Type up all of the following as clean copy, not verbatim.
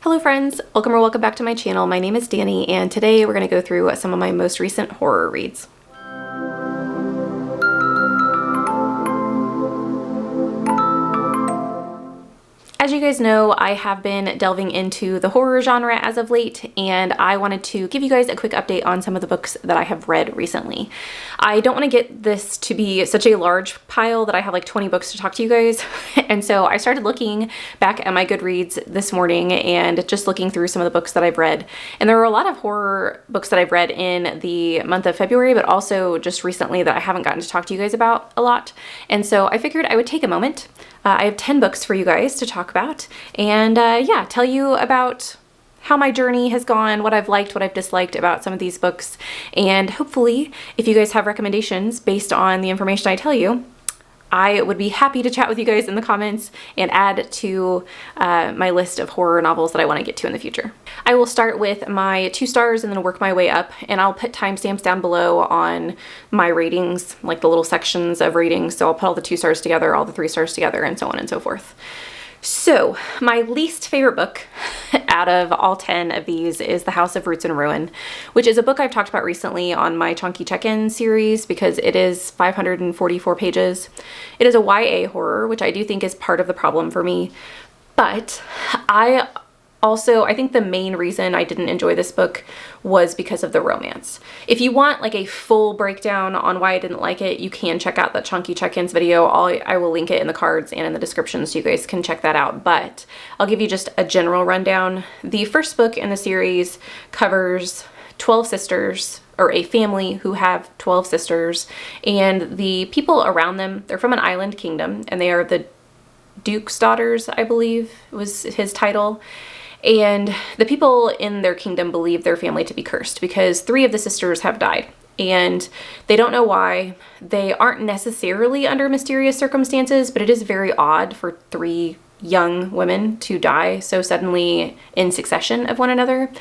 Hello friends, welcome back to my channel. My name is Danny and today we're going to go through some of my most recent horror reads. As you guys know, I have been delving into the horror genre as of late, and I wanted to give you guys a quick update on some of the books that I have read recently. I don't want to get this to be such a large pile that I have like 20 books to talk to you guys, and so I started looking back at my Goodreads this morning and just looking through some of the books that I've read. And there were a lot of horror books that I've read in the month of February, but also just recently that I haven't gotten to talk to you guys about a lot. And so I figured I would take a moment. I have 10 books for you guys to talk about and yeah, tell you about how my journey has gone, what I've liked, what I've disliked about some of these books. And hopefully, if you guys have recommendations based on the information I tell you, I would be happy to chat with you guys in the comments and add to my list of horror novels that I want to get to in the future. I will start with my 2 stars and then work my way up, and I'll put timestamps down below on my ratings, like the little sections of ratings. So I'll put all the 2 stars together, all the 3 stars together, and so on and so forth. So my least favorite book out of all 10 of these is The House of Roots and Ruin, which is a book I've talked about recently on my Chunky Check-In series because it is 544 pages. It is a YA horror, which I do think is part of the problem for me, but I think the main reason I didn't enjoy this book was because of the romance. If you want like a full breakdown on why I didn't like it, you can check out the Chunky Check-Ins video. I will link it in the cards and in the description so you guys can check that out, but I'll give you just a general rundown. The first book in the series covers 12 sisters, or a family who have 12 sisters, and the people around them, they're from an island kingdom, and they are the Duke's daughters, I believe was his title. And the people in their kingdom believe their family to be cursed because 3 of the sisters have died and they don't know why. They aren't necessarily under mysterious circumstances, but it is very odd for 3 young women to die so suddenly in succession of one another.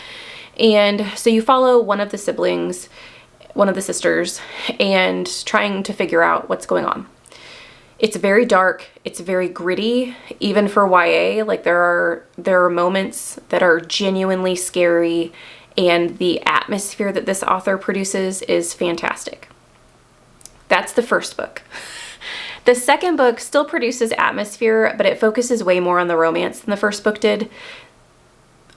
And so you follow one of the siblings, one of the sisters, and trying to figure out what's going on. It's very dark, it's very gritty, even for YA. Like there are moments that are genuinely scary, and the atmosphere that this author produces is fantastic. That's the first book. The second book still produces atmosphere, but it focuses way more on the romance than the first book did.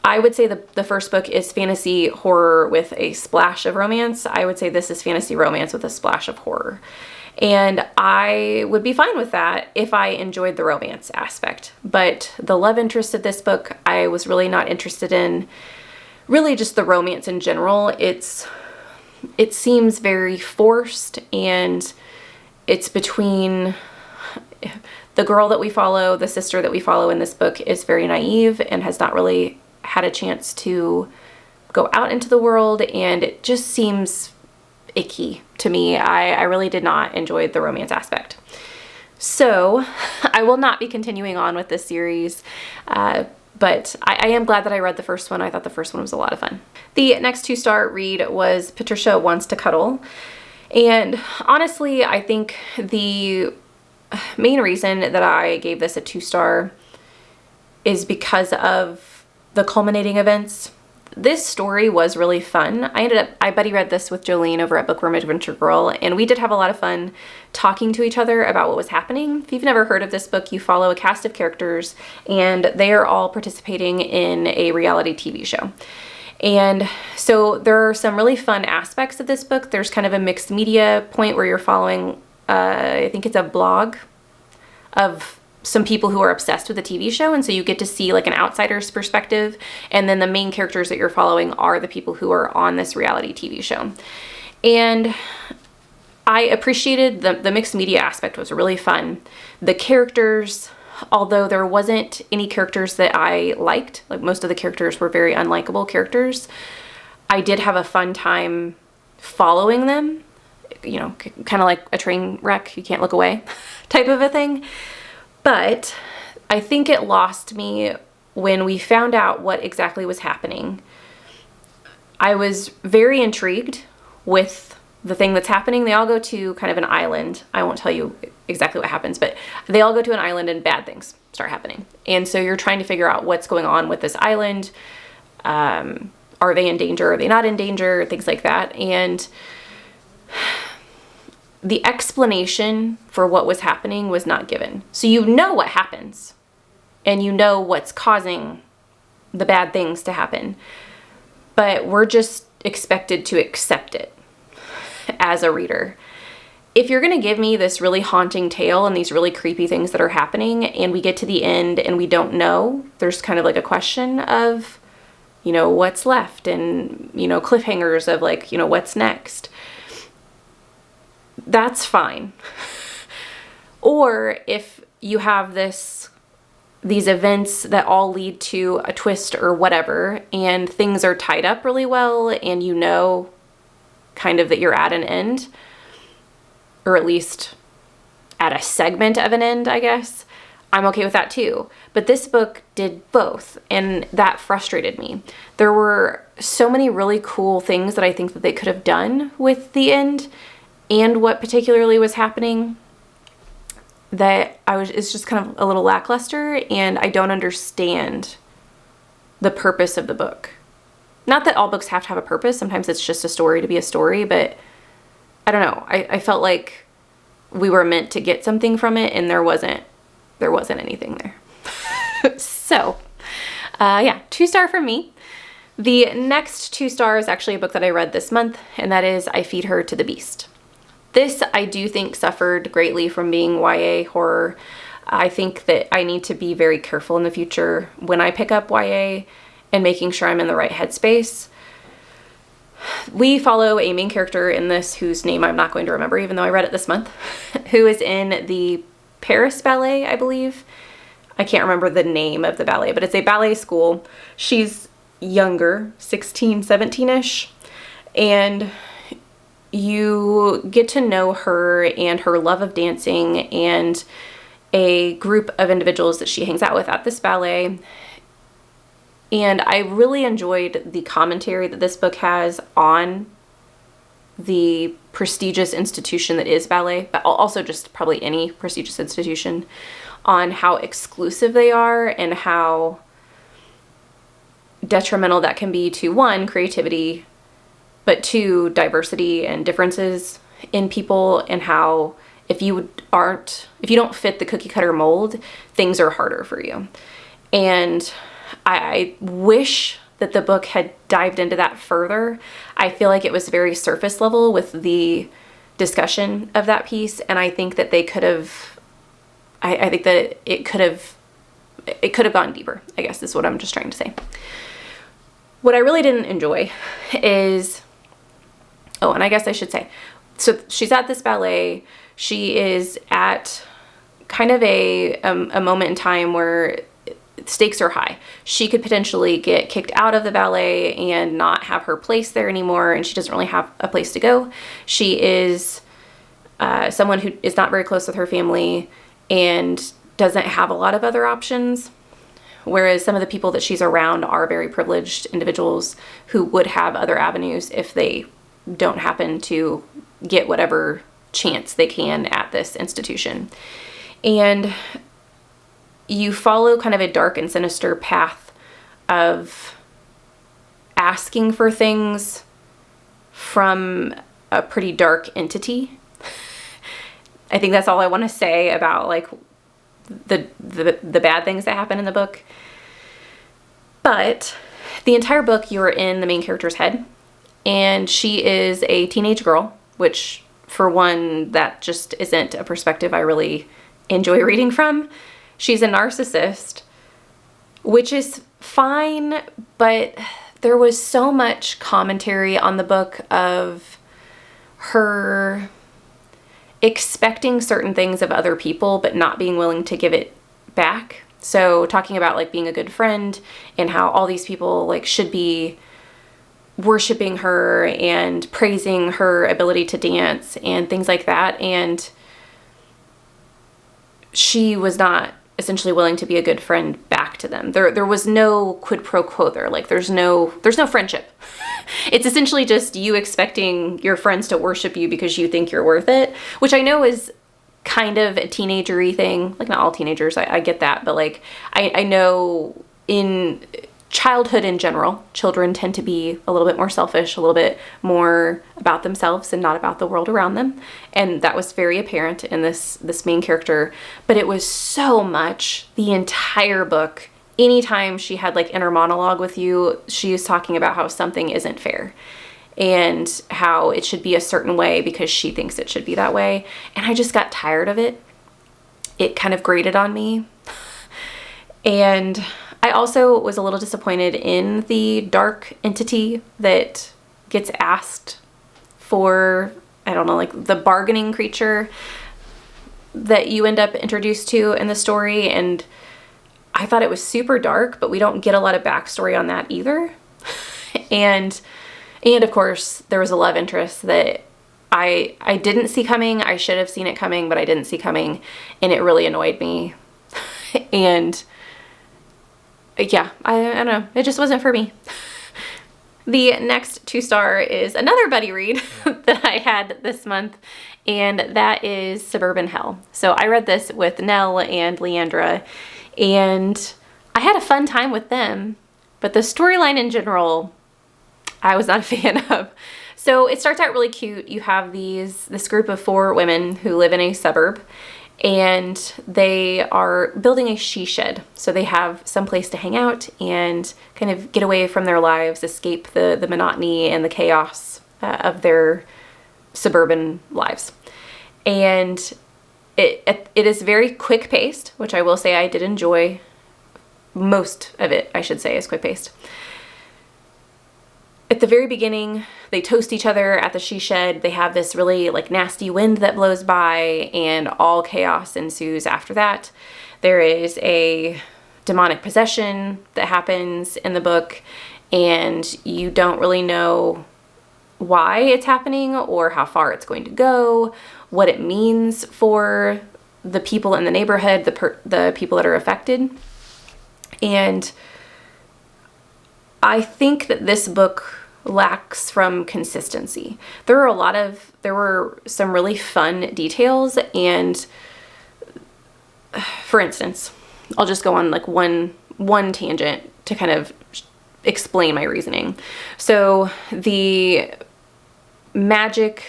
I would say the first book is fantasy horror with a splash of romance. I would say this is fantasy romance with a splash of horror. And I would be fine with that if I enjoyed the romance aspect. But the love interest of this book, I was really not interested in. Really just the romance in general. It seems very forced, and it's between the girl that we follow, the sister that we follow in this book is very naive and has not really had a chance to go out into the world, and it just seems icky to me. I really did not enjoy the romance aspect. So I will not be continuing on with this series, but I am glad that I read the first one. I thought the first one was a lot of fun. The next 2-star read was Patricia Wants to Cuddle. And honestly, I think the main reason that I gave this a 2-star is because of the culminating events. This story was really fun. I buddy read this with Jolene over at Bookworm Adventure Girl, and we did have a lot of fun talking to each other about what was happening. If you've never heard of this book, you follow a cast of characters, and they are all participating in a reality TV show. And so there are some really fun aspects of this book. There's kind of a mixed media point where you're following, I think it's a blog of some people who are obsessed with the TV show, and so you get to see like an outsider's perspective, and then the main characters that you're following are the people who are on this reality TV show. And I appreciated the mixed media aspect. Was really fun. The characters, although there wasn't any characters that I liked, like most of the characters were very unlikable characters, I did have a fun time following them, you know, kind of like a train wreck, you can't look away type of a thing. But I think it lost me when we found out what exactly was happening. I was very intrigued with the thing that's happening. They all go to kind of an island. I won't tell you exactly what happens, but they all go to an island and bad things start happening. And so you're trying to figure out what's going on with this island. Are they in danger? Are they not in danger? Things like that. And the explanation for what was happening was not given. So you know what happens and you know what's causing the bad things to happen, but we're just expected to accept it as a reader. If you're going to give me this really haunting tale and these really creepy things that are happening, and we get to the end and we don't know, there's kind of like a question of, you know, what's left, and, you know, cliffhangers of like, you know, what's next. That's fine. Or if you have these events that all lead to a twist or whatever, and things are tied up really well, and you know kind of that you're at an end, or at least at a segment of an end, I guess, I'm okay with that too. But this book did both, and that frustrated me. There were so many really cool things that I think that they could have done with the end and what particularly was happening, that it's just kind of a little lackluster, and I don't understand the purpose of the book. Not that all books have to have a purpose. Sometimes it's just a story to be a story, but I don't know. I felt like we were meant to get something from it, and there wasn't anything there. So, yeah, 2-star from me. The next 2-star is actually a book that I read this month, and that is I Feed Her to the Beast. This, I do think, suffered greatly from being YA horror. I think that I need to be very careful in the future when I pick up YA and making sure I'm in the right headspace. We follow a main character in this whose name I'm not going to remember, even though I read it this month, who is in the Paris Ballet, I believe. I can't remember the name of the ballet, but it's a ballet school. She's younger, 16, 17-ish, and you get to know her and her love of dancing and a group of individuals that she hangs out with at this ballet. And I really enjoyed the commentary that this book has on the prestigious institution that is ballet, but also just probably any prestigious institution, on how exclusive they are and how detrimental that can be to, one, creativity, but two, diversity and differences in people, and how if you don't fit the cookie cutter mold, things are harder for you. And I wish that the book had dived into that further. I feel like it was very surface level with the discussion of that piece, and I think that they could have, I think that it could have gone deeper, I guess is what I'm just trying to say. What I really didn't enjoy is, and I guess I should say, so she's at this ballet. She is at kind of a moment in time where stakes are high. She could potentially get kicked out of the ballet and not have her place there anymore, and she doesn't really have a place to go. She is someone who is not very close with her family and doesn't have a lot of other options, whereas some of the people that she's around are very privileged individuals who would have other avenues if they don't happen to get whatever chance they can at this institution. And you follow kind of a dark and sinister path of asking for things from a pretty dark entity. I think that's all I want to say about like the bad things that happen in the book. But the entire book, you're in the main character's head, and she is a teenage girl, which for one, that just isn't a perspective I really enjoy reading from. She's a narcissist, which is fine, but there was so much commentary on the book of her expecting certain things of other people, but not being willing to give it back. So talking about like being a good friend and how all these people like should be worshiping her and praising her ability to dance and things like that. And she was not essentially willing to be a good friend back back to them. There was no quid pro quo there. Like there's no friendship. It's essentially just you expecting your friends to worship you because you think you're worth it, which I know is kind of a teenager-y thing. Like not all teenagers, I get that, but like I know in childhood in general, children tend to be a little bit more selfish, a little bit more about themselves and not about the world around them. And that was very apparent in this main character, but it was so much the entire book. Anytime she had like inner monologue with you, she was talking about how something isn't fair and how it should be a certain way because she thinks it should be that way. And I just got tired of it. It kind of grated on me. And I also was a little disappointed in the dark entity that gets asked for, I don't know, like the bargaining creature that you end up introduced to in the story. And I thought it was super dark, but we don't get a lot of backstory on that either. And of course, there was a love interest that I didn't see coming. I should have seen it coming, but I didn't see coming. And it really annoyed me. And yeah, I don't know. It just wasn't for me. The next 2-star is another buddy read that I had this month, and that is Suburban Hell. So I read this with Nell and Leandra, and I had a fun time with them, but the storyline in general, I was not a fan of. So it starts out really cute. You have this group of 4 women who live in a suburb, and they are building a she shed. So they have some place to hang out and kind of get away from their lives, escape the monotony and the chaos of their suburban lives. And it is very quick paced, which I will say I did enjoy. Most of it, I should say, is quick paced. At the very beginning, they toast each other at the she shed. They have this really like nasty wind that blows by, and all chaos ensues after that. There is a demonic possession that happens in the book, and you don't really know why it's happening or how far it's going to go, what it means for the people in the neighborhood, the people that are affected. And I think that this book lacks from consistency. There were some really fun details, and for instance, I'll just go on like one tangent to kind of explain my reasoning. So the magic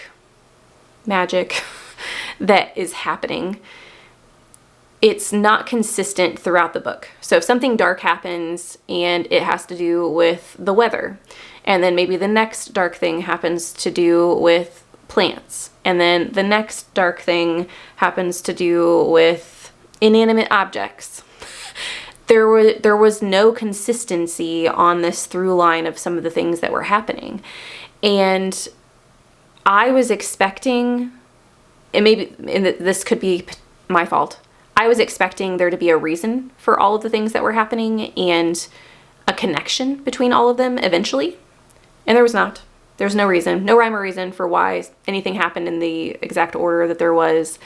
that is happening, it's not consistent throughout the book. So if something dark happens and it has to do with the weather, and then maybe the next dark thing happens to do with plants, and then the next dark thing happens to do with inanimate objects, there was no consistency on this through line of some of the things that were happening. And I was expecting, and this could be my fault, I was expecting there to be a reason for all of the things that were happening and a connection between all of them eventually. And there was not. There's no reason, no rhyme or reason for why anything happened in the exact order that there was.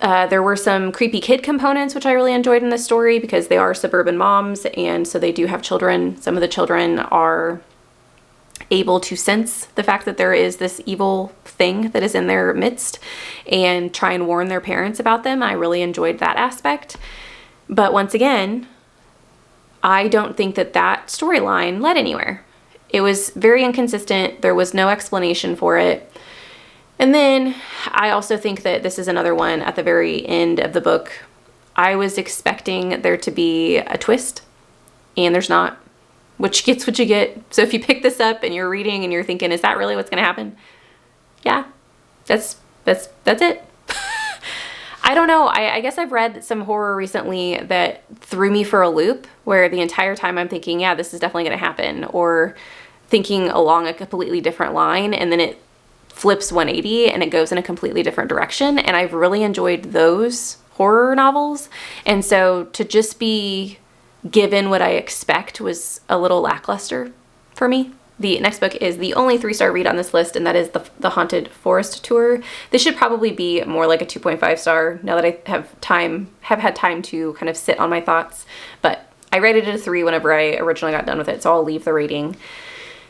There were some creepy kid components, which I really enjoyed in this story because they are suburban moms, and so they do have children. Some of the children are able to sense the fact that there is this evil thing that is in their midst and try and warn their parents about them. I really enjoyed that aspect. But once again, I don't think that storyline led anywhere. It was very inconsistent. There was no explanation for it. And then I also think that this is another one at the very end of the book. I was expecting there to be a twist, and there's not. Which gets what you get. So if you pick this up and you're reading and you're thinking, is that really what's going to happen? Yeah, that's it. I don't know. I guess I've read some horror recently that threw me for a loop where the entire time I'm thinking, yeah, this is definitely going to happen, or thinking along a completely different line, and then it flips 180 and it goes in a completely different direction. And I've really enjoyed those horror novels. And so to just be given what I expect was a little lackluster for me. The next book is the only 3-star read on this list, and that is the Haunted Forest Tour. This should probably be more like a 2.5 star now that I have had time to kind of sit on my thoughts, but I rated it a 3 whenever I originally got done with it, so I'll leave the rating.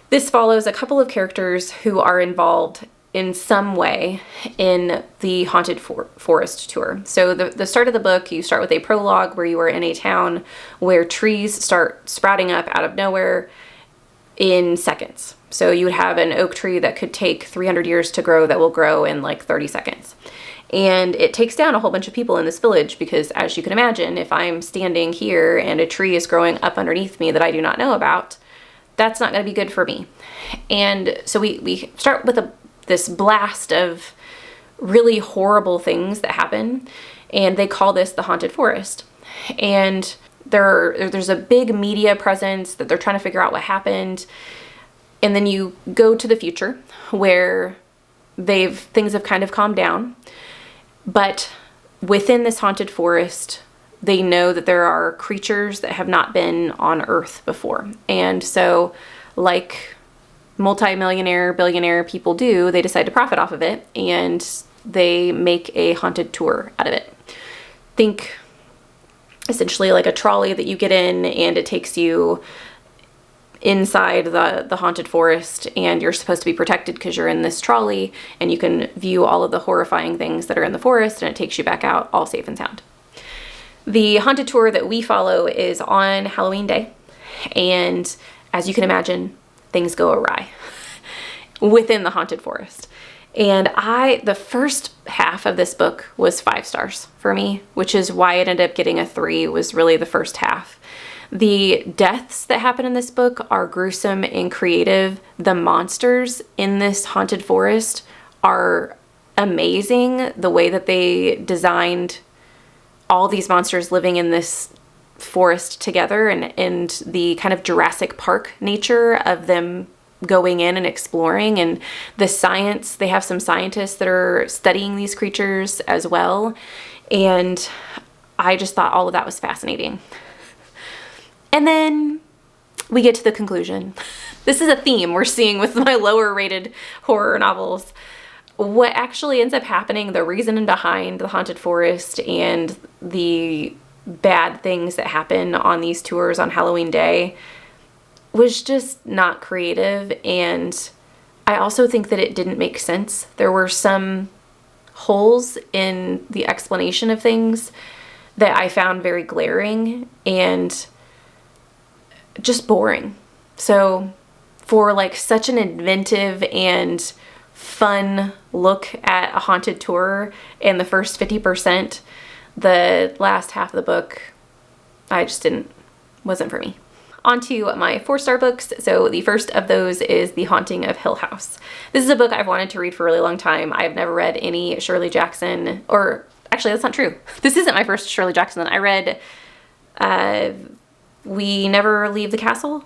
This follows a couple of characters who are involved in some way in the Haunted Forest Tour. So the start of the book, you start with a prologue where you are in a town where trees start sprouting up out of nowhere in seconds. So you would have an oak tree that could take 300 years to grow that will grow in like 30 seconds. And it takes down a whole bunch of people in this village because, as you can imagine, if I'm standing here and a tree is growing up underneath me that I do not know about, that's not going to be good for me. And so we start with this blast of really horrible things that happen, and they call this the Haunted Forest. And there's a big media presence that they're trying to figure out what happened. And then you go to the future where things have kind of calmed down. But within this haunted forest, they know that there are creatures that have not been on Earth before. And so, like multi-millionaire, billionaire people do, they decide to profit off of it, and they make a haunted tour out of it. Think essentially like a trolley that you get in, and it takes you inside the haunted forest, and you're supposed to be protected because you're in this trolley, and you can view all of the horrifying things that are in the forest, and it takes you back out all safe and sound. The haunted tour that we follow is on Halloween Day, and as you can imagine, things go awry within the haunted forest. And the first half of this book was 5 stars for me, which is why it ended up getting a 3, was really the first half. The deaths that happen in this book are gruesome and creative. The monsters in this haunted forest are amazing. The way that they designed all these monsters living in this forest together, and the kind of Jurassic Park nature of them going in and exploring, and the science. They have some scientists that are studying these creatures as well. And I just thought all of that was fascinating. And then we get to the conclusion. This is a theme we're seeing with my lower rated horror novels. What actually ends up happening, the reason behind the haunted forest and the bad things that happen on these tours on Halloween Day, was just not creative. And I also think that it didn't make sense. There were some holes in the explanation of things that I found very glaring and just boring. So for like such an inventive and fun look at a haunted tour in the first 50%, the last half of the book, wasn't for me. On to my 4-star books. So the first of those is The Haunting of Hill House. This is a book I've wanted to read for a really long time. I've never read any Shirley Jackson, or actually that's not true. This isn't my first Shirley Jackson. I read We Never Leave the Castle.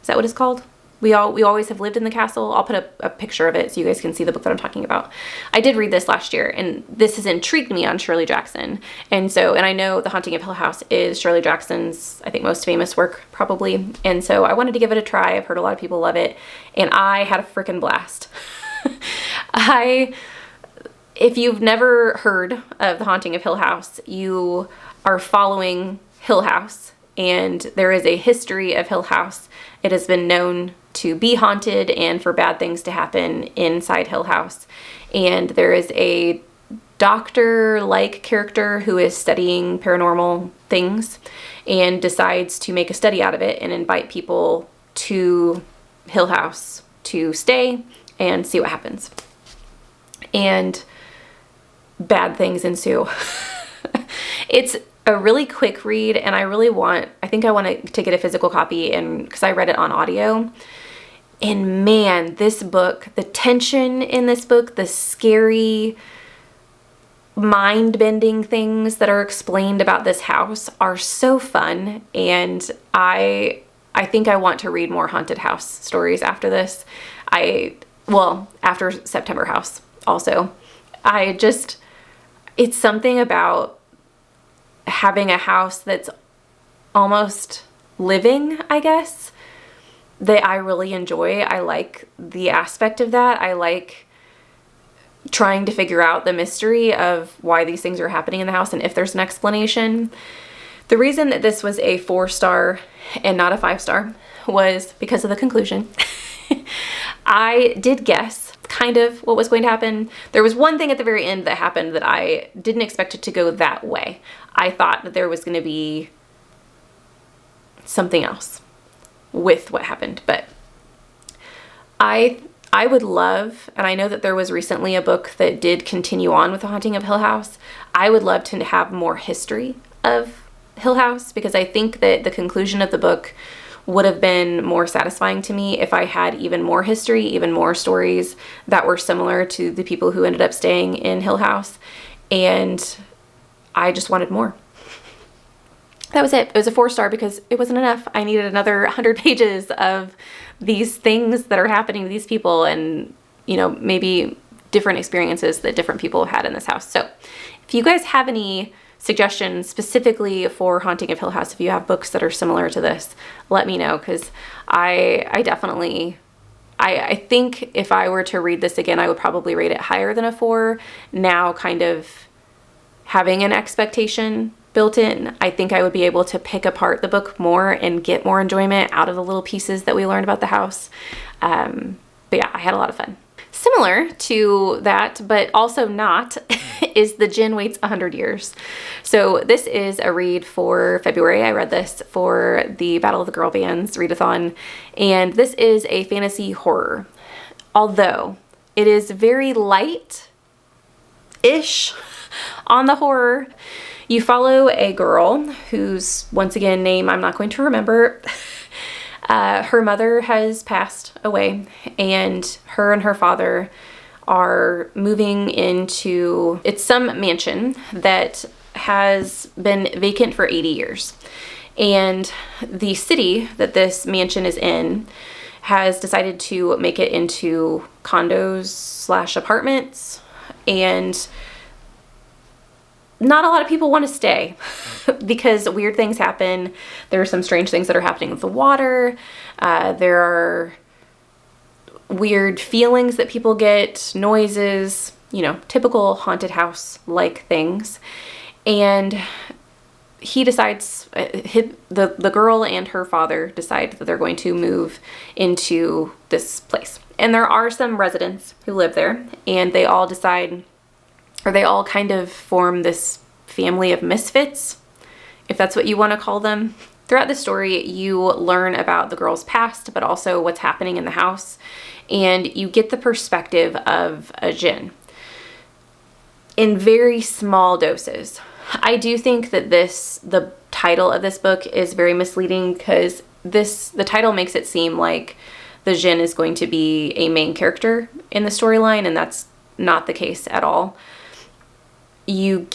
Is that what it's called? We Always Have Lived in the Castle. I'll put a picture of it so you guys can see the book that I'm talking about. I did read this last year, and this has intrigued me on Shirley Jackson. And I know The Haunting of Hill House is Shirley Jackson's, I think, most famous work, probably. And so I wanted to give it a try. I've heard a lot of people love it, and I had a freaking blast. If you've never heard of The Haunting of Hill House, you are following Hill House, and there is a history of Hill House. It has been known to be haunted and for bad things to happen inside Hill House. And there is a doctor-like character who is studying paranormal things and decides to make a study out of it and invite people to Hill House to stay and see what happens. And bad things ensue. It's a really quick read, and I think I want to get a physical copy, and because I read it on audio. And man, this book, the tension in this book, the scary, mind-bending things that are explained about this house are so fun. And I think I want to read more haunted house stories after this. After September House also. It's something about having a house that's almost living, I guess. that I really enjoy. I like the aspect of that. I like trying to figure out the mystery of why these things are happening in the house and if there's an explanation. The reason that this was a 4-star and not a 5-star was because of the conclusion. I did guess kind of what was going to happen. There was one thing at the very end that happened that I didn't expect it to go that way. I thought that there was going to be something else with what happened, but I would love, and I know that there was recently a book that did continue on with The Haunting of Hill House. I would love to have more history of Hill House, because I think that the conclusion of the book would have been more satisfying to me if I had even more history, even more stories that were similar to the people who ended up staying in Hill House. And I just wanted more. That was it. It was a 4-star because it wasn't enough. I needed another 100 pages of these things that are happening to these people, and, you know, maybe different experiences that different people have had in this house. So if you guys have any suggestions specifically for Haunting of Hill House, if you have books that are similar to this, let me know, because I definitely, I think if I were to read this again, I would probably rate it higher than a 4. Now, kind of having an expectation built in, I think I would be able to pick apart the book more and get more enjoyment out of the little pieces that we learned about the house. But yeah, I had a lot of fun. Similar to that, but also not, is The Djinn Waits 100 Years. So this is a read for February. I read this for the Battle of the Girl Bands readathon, and this is a fantasy horror. Although it is very light-ish on the horror. You follow a girl whose, once again, name I'm not going to remember. Her mother has passed away, and her father are moving into, it's some mansion that has been vacant for 80 years. And the city that this mansion is in has decided to make it into condos / apartments, and not a lot of people want to stay because weird things happen. There are some strange things that are happening with the water. There are weird feelings that people get, noises, you know, typical haunted house-like things. And he decides, the girl and her father decide that they're going to move into this place. And there are some residents who live there, and they all decide, or they all kind of form this family of misfits, if that's what you want to call them. Throughout the story, you learn about the girl's past, but also what's happening in the house, and you get the perspective of a djinn in very small doses. I do think that the title of this book is very misleading, because the title makes it seem like the djinn is going to be a main character in the storyline, and that's not the case at all. The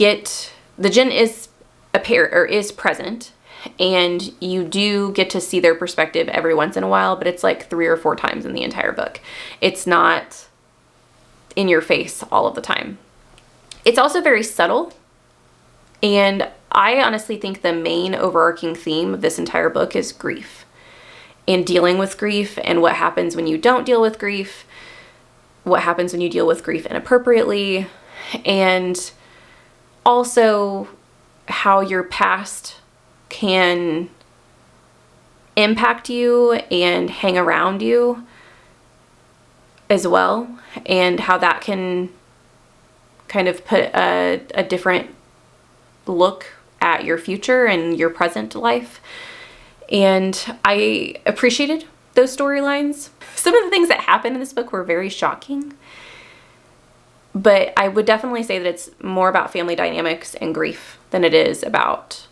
djinn is is present, and you do get to see their perspective every once in a while, but it's like 3 or 4 times in the entire book. It's not in your face all of the time. It's also very subtle, and I honestly think the main overarching theme of this entire book is grief, and dealing with grief, and what happens when you don't deal with grief, what happens when you deal with grief inappropriately, and also how your past can impact you and hang around you as well, and how that can kind of put a different look at your future and your present life. And I appreciated those storylines. Some of the things that happened in this book were very shocking, but I would definitely say that it's more about family dynamics and grief than it is about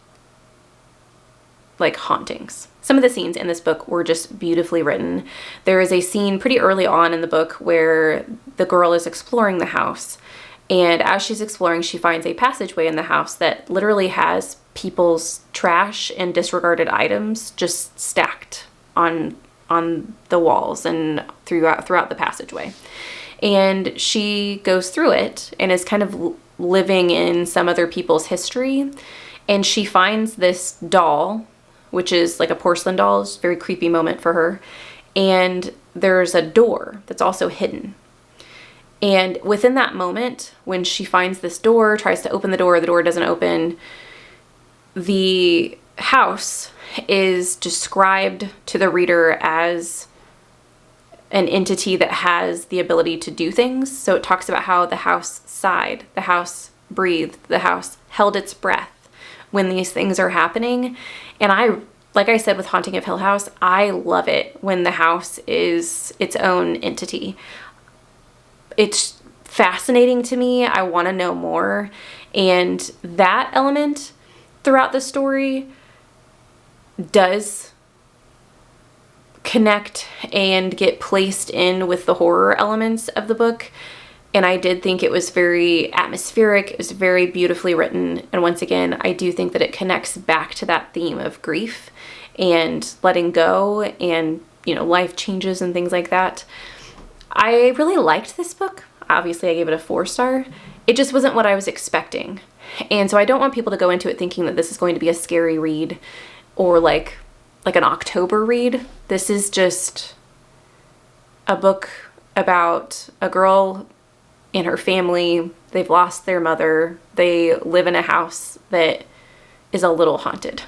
like hauntings. Some of the scenes in this book were just beautifully written. There is a scene pretty early on in the book where the girl is exploring the house, and as she's exploring, she finds a passageway in the house that literally has people's trash and disregarded items just stacked on the walls and throughout the passageway. And she goes through it and is kind of living in some other people's history, and she finds this doll, which is like a porcelain doll. It's a very creepy moment for her. and there's a door that's also hidden. And within that moment, when she finds this door, tries to open the door doesn't open, the house is described to the reader as an entity that has the ability to do things. So it talks about how the house sighed, the house breathed, the house held its breath when these things are happening. And like I said with Haunting of Hill House, I love it when the house is its own entity. It's fascinating to me. I want to know more. And that element throughout the story does connect and get placed in with the horror elements of the book. And I did think it was very atmospheric. It was very beautifully written. And once again, I do think that it connects back to that theme of grief and letting go and, life changes and things like that. I really liked this book. Obviously, I gave it a 4-star. It just wasn't what I was expecting. And so I don't want people to go into it thinking that this is going to be a scary read or like an October read. This is just a book about a girl and her family. They've lost their mother. They live in a house that is a little haunted.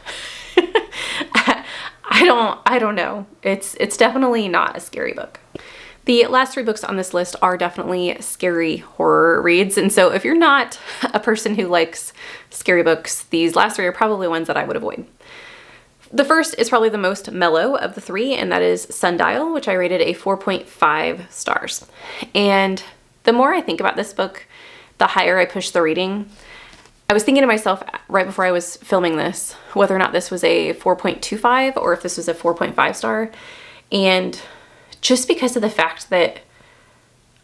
I don't know. It's definitely not a scary book. The last 3 books on this list are definitely scary horror reads. And so if you're not a person who likes scary books, these last 3 are probably ones that I would avoid. The first is probably the most mellow of the 3, and that is Sundial, which I rated a 4.5 stars. And the more I think about this book, the higher I push the rating. I was thinking to myself right before I was filming this, whether or not this was a 4.25 or if this was a 4.5 star. And just because of the fact that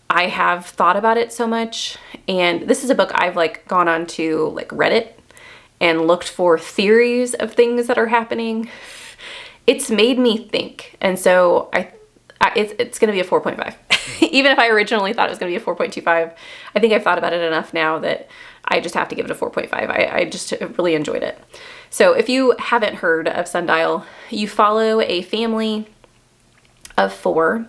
I have thought about it so much, and this is a book I've gone on to Reddit and looked for theories of things that are happening, it's made me think. And so it's going to be a 4.5. Even if I originally thought it was going to be a 4.25, I think I've thought about it enough now that I just have to give it a 4.5. I just really enjoyed it. So if you haven't heard of Sundial, you follow a family of 4.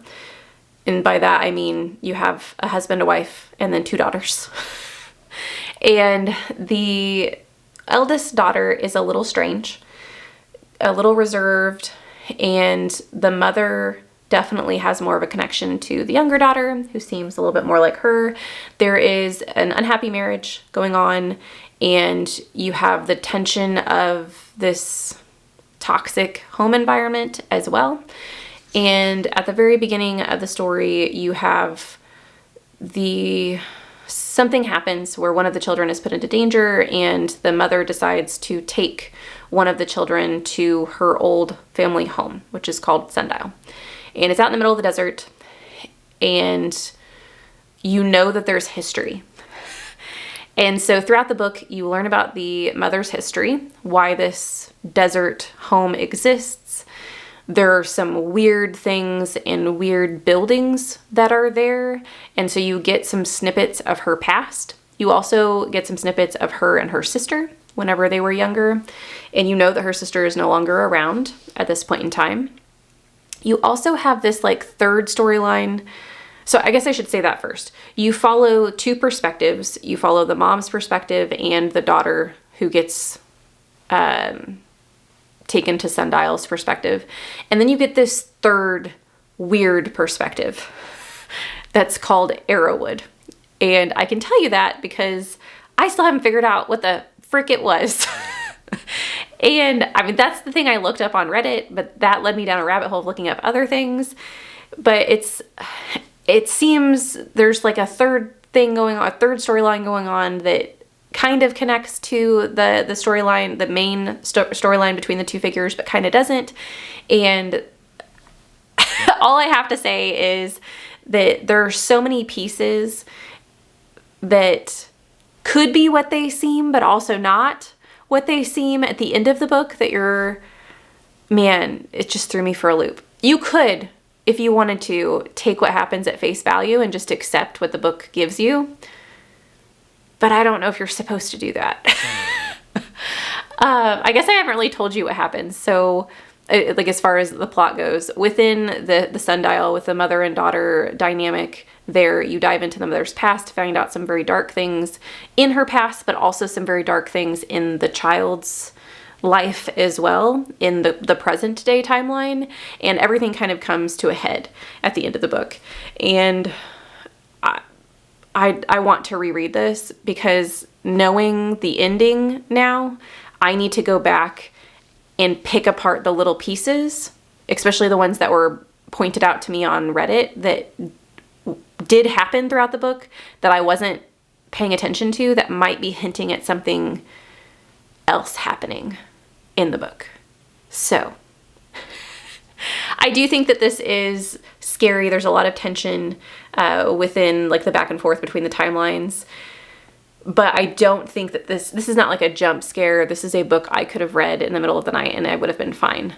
And by that, I mean you have a husband, a wife, and then 2 daughters. And the eldest daughter is a little strange, a little reserved, and the mother definitely has more of a connection to the younger daughter, who seems a little bit more like her. There is an unhappy marriage going on, and you have the tension of this toxic home environment as well. And at the very beginning of the story, you have something happens where one of the children is put into danger, and the mother decides to take one of the children to her old family home, which is called Sundial. And it's out in the middle of the desert, and you know that there's history. And so throughout the book, you learn about the mother's history, why this desert home exists. There are some weird things and weird buildings that are there. And so you get some snippets of her past. You also get some snippets of her and her sister whenever they were younger. And you know that her sister is no longer around at this point in time. You also have this third storyline. So I guess I should say that first. You follow 2 perspectives. You follow the mom's perspective and the daughter who gets taken to Sundial's perspective. And then you get this third weird perspective that's called Arrowwood. And I can tell you that because I still haven't figured out what the frick it was. And I mean, that's the thing I looked up on Reddit, but that led me down a rabbit hole of looking up other things. But it seems there's a third thing going on, a third storyline going on that kind of connects to the storyline, the main storyline between the 2 figures, but kind of doesn't. And all I have to say is that there are so many pieces that could be what they seem, but also not what they seem at the end of the book, that it just threw me for a loop. You could, if you wanted to, take what happens at face value and just accept what the book gives you. But I don't know if you're supposed to do that. I guess I haven't really told you what happens. So like as far as the plot goes, within the Sundial with the mother and daughter dynamic there, you dive into the mother's past to find out some very dark things in her past, but also some very dark things in the child's life as well, in the present day timeline, and everything kind of comes to a head at the end of the book. And I want to reread this because knowing the ending now, I need to go back and pick apart the little pieces, especially the ones that were pointed out to me on Reddit that did happen throughout the book that I wasn't paying attention to, that might be hinting at something else happening in the book. So I do think that this is scary. There's a lot of tension within like the back and forth between the timelines. But I don't think that this is not like a jump scare. This is a book I could have read in the middle of the night and I would have been fine.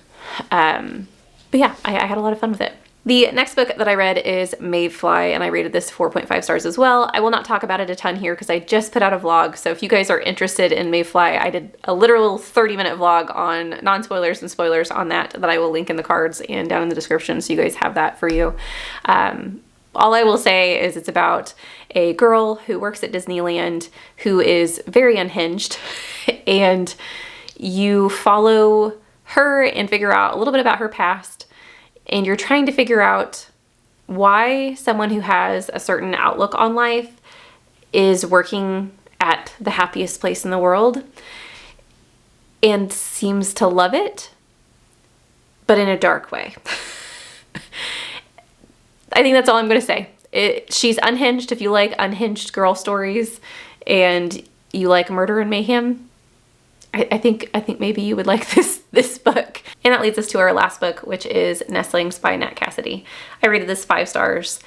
But yeah, I had a lot of fun with it. The next book that I read is Maeve Fly, and I rated this 4.5 stars as well. I will not talk about it a ton here because I just put out a vlog. So if you guys are interested in Maeve Fly, I did a literal 30-minute vlog on non-spoilers and spoilers on that I will link in the cards and down in the description, so you guys have that for you. All I will say is it's about a girl who works at Disneyland who is very unhinged, and you follow her and figure out a little bit about her past, and you're trying to figure out why someone who has a certain outlook on life is working at the happiest place in the world and seems to love it, but in a dark way. I think that's all I'm going to say. She's unhinged. If you like unhinged girl stories and you like murder and mayhem, I think maybe you would like this book. And that leads us to our last book, which is Nestlings by Nat Cassidy. I rated this 5 stars.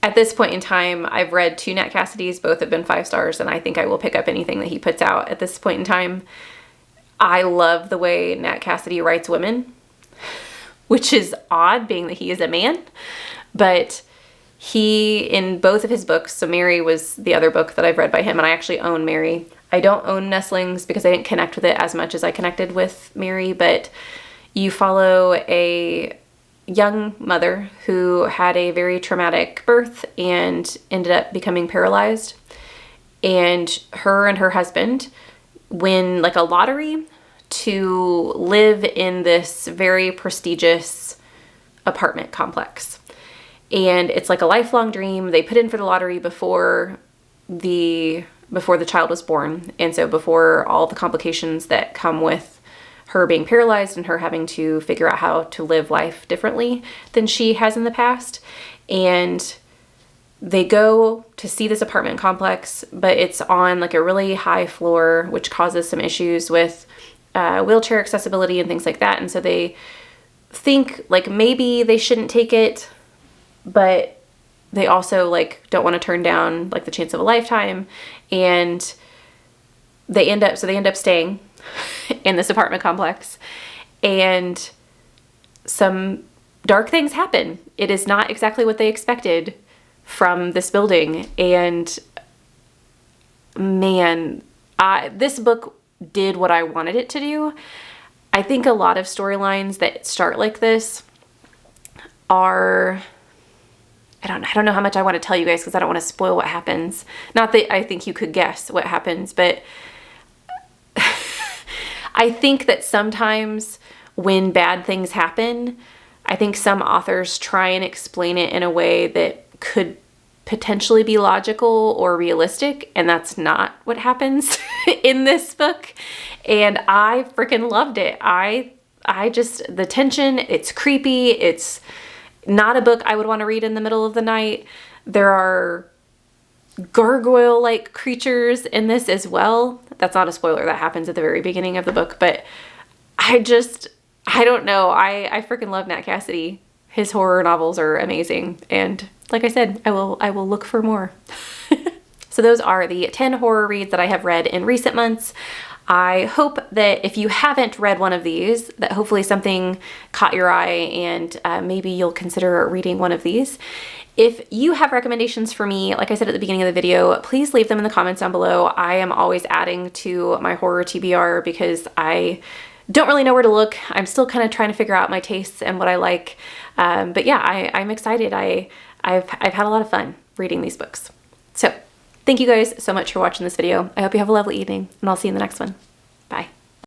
At this point in time, I've read 2 Nat Cassidys. Both have been 5 stars, and I think I will pick up anything that he puts out at this point in time. I love the way Nat Cassidy writes women, which is odd being that he is a man. But he, in both of his books, so Mary was the other book that I've read by him, and I actually own Mary. I don't own Nestlings because I didn't connect with it as much as I connected with Mary, but you follow a young mother who had a very traumatic birth and ended up becoming paralyzed. And her husband win like a lottery to live in this very prestigious apartment complex. And it's like a lifelong dream. They put in for the lottery before the child was born. And so before all the complications that come with her being paralyzed and her having to figure out how to live life differently than she has in the past. And they go to see this apartment complex, but it's on like a really high floor, which causes some issues with wheelchair accessibility and things like that. And so they think like maybe they shouldn't take it, but they also like don't want to turn down like the chance of a lifetime. And they end up staying in this apartment complex, and some dark things happen. It is not exactly what they expected from this building. And man, this book did what I wanted it to do. I think a lot of storylines that start like this are, I don't know how much I want to tell you guys because I don't want to spoil what happens. Not that I think you could guess what happens, but I think that sometimes when bad things happen, I think some authors try and explain it in a way that could potentially be logical or realistic, and that's not what happens in this book. And I freaking loved it. I just, the tension, it's creepy. It's not a book I would want to read in the middle of the night. There are gargoyle-like creatures in this as well. That's not a spoiler. That happens at the very beginning of the book, but I don't know. I freaking love Nat Cassidy. His horror novels are amazing. And like I said, I will look for more. So those are the 10 horror reads that I have read in recent months. I hope that if you haven't read one of these, that hopefully something caught your eye and maybe you'll consider reading one of these. If you have recommendations for me, like I said at the beginning of the video, please leave them in the comments down below. I am always adding to my horror TBR because I don't really know where to look. I'm still kind of trying to figure out my tastes and what I like. But yeah, I'm excited. I've had a lot of fun reading these books. So thank you guys so much for watching this video. I hope you have a lovely evening, and I'll see you in the next one. Bye.